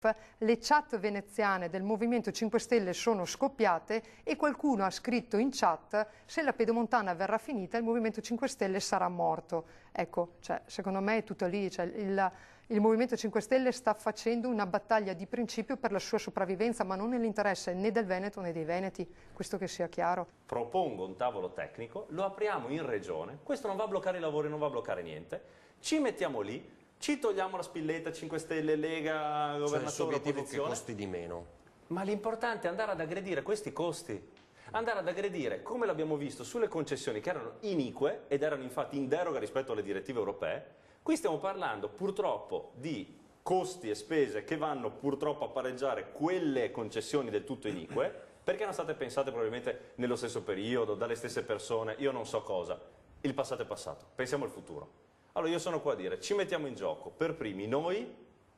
LIP, le chat veneziane del Movimento 5 Stelle sono scoppiate e qualcuno ha scritto in chat: se la pedemontana verrà finita il Movimento 5 Stelle sarà morto. Ecco, cioè, secondo me è tutto lì, cioè, il Movimento 5 Stelle sta facendo una battaglia di principio per la sua sopravvivenza, ma non nell'interesse né del Veneto né dei veneti, questo che sia chiaro. Propongo un tavolo tecnico, lo apriamo in regione, questo non va a bloccare i lavori, non va a bloccare niente, ci mettiamo lì, ci togliamo la spilletta 5 Stelle, Lega, governatore, opposizione. Costi di meno. Ma l'importante è andare ad aggredire questi costi. Andare ad aggredire, come l'abbiamo visto, sulle concessioni che erano inique ed erano infatti in deroga rispetto alle direttive europee. Qui stiamo parlando purtroppo di costi e spese che vanno purtroppo a pareggiare quelle concessioni del tutto inique, perché erano state pensate probabilmente nello stesso periodo, dalle stesse persone, io non so cosa. Il passato è passato, pensiamo al futuro. Allora io sono qua a dire, ci mettiamo in gioco per primi noi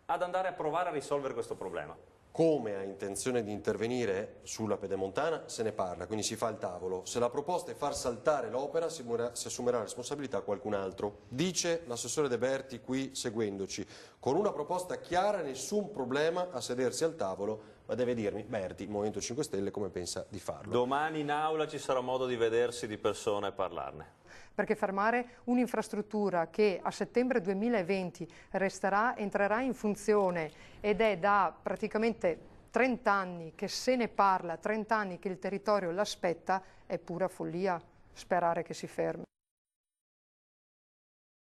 ad andare a provare a risolvere questo problema. Come ha intenzione di intervenire sulla pedemontana se ne parla, quindi si fa il tavolo. Se la proposta è far saltare l'opera si assumerà la responsabilità qualcun altro. Dice l'assessore De Berti qui seguendoci, con una proposta chiara nessun problema a sedersi al tavolo, ma deve dirmi Berti, Movimento 5 Stelle, come pensa di farlo. Domani in aula ci sarà modo di vedersi di persona e parlarne. Perché fermare un'infrastruttura che a settembre 2020 entrerà in funzione ed è da praticamente 30 anni che se ne parla, 30 anni che il territorio l'aspetta, è pura follia sperare che si fermi.